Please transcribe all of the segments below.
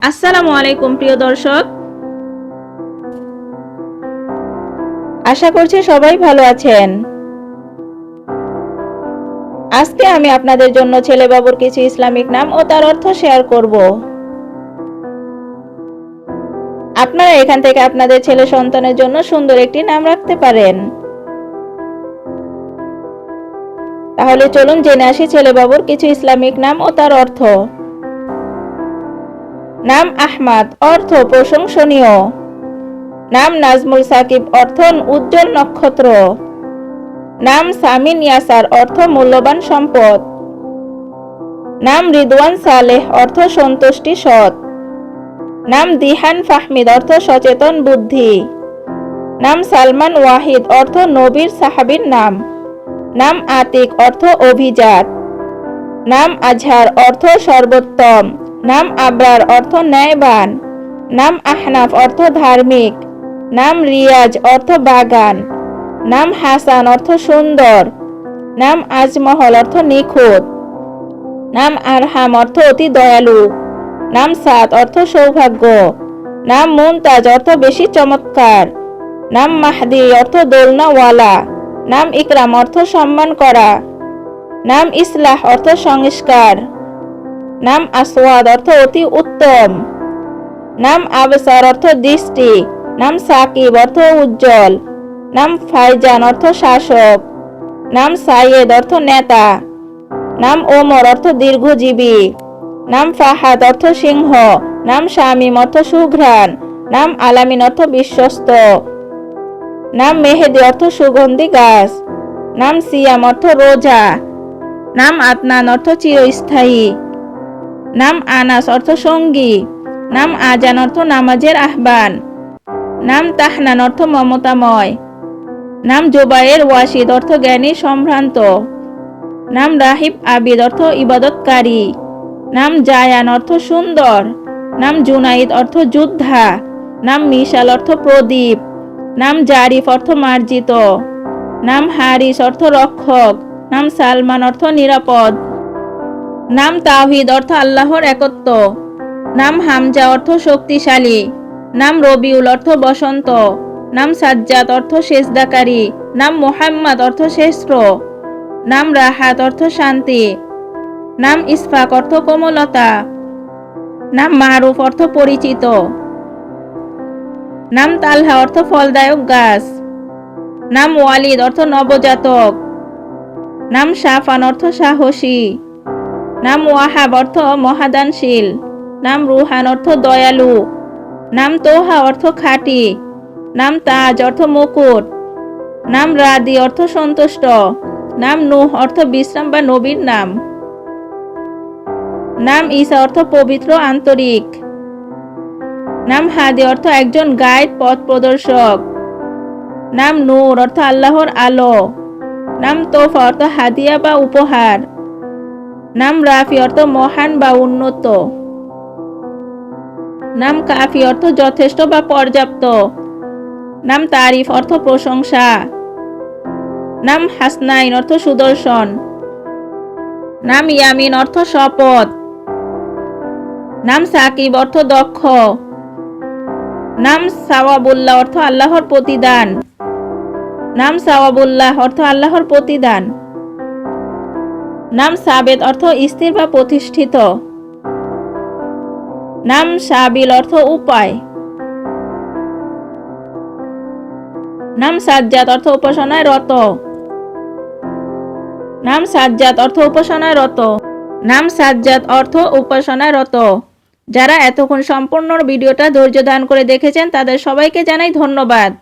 আসসালামু আলাইকুম প্রিয় দর্শক, আশা করছি সবাই ভালো আছেন। আজকে আমি আপনাদের জন্য ছেলে বাবুর কিছু ইসলামিক নাম ও তার অর্থ শেয়ার করব। আপনারা এখান থেকে আপনাদের ছেলে সন্তানের জন্য সুন্দর একটি নাম রাখতে পারেন। তাহলে চলুন জেনে আসি ছেলে বাবুর কিছু ইসলামিক নাম ও তার অর্থ। নাম আহমাদ, অর্থ প্রশংসনীয়। নাম নাজমুল সাকিব, অর্থ উজ্জ্বল নক্ষত্র। নাম সামিন ইয়াসার, অর্থ মূল্যবান সম্পদ। নাম রিদওয়ান সালেহ, অর্থ সন্তুষ্টি সৎ। নাম দিহান ফাহমিদ, অর্থ সচেতন বুদ্ধি। নাম সালমান ওয়াহিদ, অর্থ নবীর সাহাবীর নাম। নাম আতিক, অর্থ অভিজাত। নাম আজহার, অর্থ সর্বোত্তম। নাম আবরার, অর্থ ন্যায়বান। নাম আহনাফ, অর্থ ধার্মিক। নাম রিয়াজ, অর্থ বাগান। নাম হাসান, অর্থ সুন্দর। নাম আজমহল, অর্থ নিখুঁত। নাম আরহাম, অর্থ অতি দয়ালু। নাম সাদ, অর্থ সৌভাগ্য। নাম মুনতাজ, অর্থ বেশি চমৎকার। নাম মাহদি, অর্থ দোলনাওয়ালা। নাম ইকরাম, অর্থ সম্মান করা। নাম ইসলাহ, অর্থ সংস্কার। নাম আসওয়াদ, অর্থ অতি উত্তম। নাম আবসার, অর্থ দৃষ্টি। নাম সাকিব, অর্থ উজ্জ্বল। নাম ফাইজান, অর্থ শাসক। নাম সাইয়েদ, অর্থ নেতা। নাম ওমর, অর্থ দীর্ঘজীবী। নাম ফাহাদ, অর্থ সিংহ। নাম শামিম, অর্থ সুঘ্রাণ। নাম আলামিন, অর্থ বিশ্বস্ত। নাম মেহেদি, অর্থ সুগন্ধি গাছ। নাম সিয়াম, অর্থ রোজা। নাম আদনান, অর্থ চিরস্থায়ী। নাম আনাস, অর্থ সঙ্গী। নাম আজান, অর্থ নামাজের আহ্বান। নাম তাহনান, অর্থ মমতাময়। নাম জোবায়ের ওয়াশিদ, অর্থ জ্ঞানী সম্ভ্রান্ত। নাম রাহিব আবিদ, অর্থ ইবাদতকারী। নাম জায়ান, অর্থ সুন্দর। নাম জুনাইদ, অর্থ যোদ্ধা। নাম মিশাল, অর্থ প্রদীপ। নাম জারিফ, অর্থ মার্জিত। নাম হারিস, অর্থ রক্ষক। নাম সালমান, অর্থ নিরাপদ। নাম তাওহীদ, অর্থ আল্লাহর একত্ব। নাম হামজা, অর্থ শক্তিশালী। নাম রবিউল, অর্থ বসন্ত। নাম সাজ্জাদ, অর্থ সেজদাকারী। নাম মুহাম্মদ, অর্থ শ্রেষ্ঠ। নাম রাহাত, অর্থ শান্তি। নাম ইসফাক, অর্থ কোমলতা। নাম মারুফ, অর্থ পরিচিত। নাম তালহা, অর্থ ফলদায়ক গাছ। নাম ওয়ালিদ, অর্থ নবজাতক। নাম শাফান, অর্থ সাহসী। নাম ওয়াহাব, অর্থ মহাদানশীল। নাম রুহান, অর্থ দয়ালু। নাম তোহা, অর্থ খাঁটি। নাম তাজ, অর্থ মুকুট। নাম রাদি, অর্থ সন্তুষ্ট। নাম নূহ, অর্থ বিশ্রাম বা নবীর নাম। নাম ঈসা, অর্থ পবিত্র আন্তরিক। নাম হাদি, অর্থ একজন গাইড পথ প্রদর্শক। নাম নূর, অর্থ আল্লাহর আলো। নাম তোফা, অর্থ হাদিয়া বা উপহার। নাম রাফি, অর্থ মহান বা উন্নত। নাম কাফি, অর্থ যথেষ্ট বা পর্যাপ্ত। নাম তারিফ, অর্থ প্রশংসা। নাম হাসনাইন, অর্থ সুদর্শন। নাম ইয়ামিন, অর্থ শপথ। নাম সাকিব, অর্থ দক্ষ। নাম সাওয়াবুল্লাহ, অর্থ আল্লাহর প্রতিদান। নাম সাওয়াবুল্লাহ, অর্থ আল্লাহর প্রতিদান। নাম সাবেদ, অর্থ স্থির বা প্রতিষ্ঠিত। নাম সাবিল, অর্থ উপায়। নাম সাজ্জাদ, অর্থ উপাসনায় রত। নাম সাজ্জাদ, অর্থ উপাসনায় রত। নাম সাজ্জাদ, অর্থ উপাসনায় রত। যারা এতক্ষণ সম্পূর্ণ ভিডিওটা ধৈর্য ধারণ করে দেখেছেন তাদের সবাইকে জানাই ধন্যবাদ।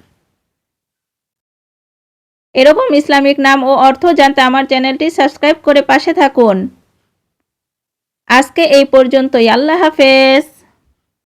এরকম ইসলামিক নাম ও অর্থ জানতে আমার চ্যানেলটি সাবস্ক্রাইব করে পাশে থাকুন। আজকে এই পর্যন্তই। আল্লাহ হাফেজ।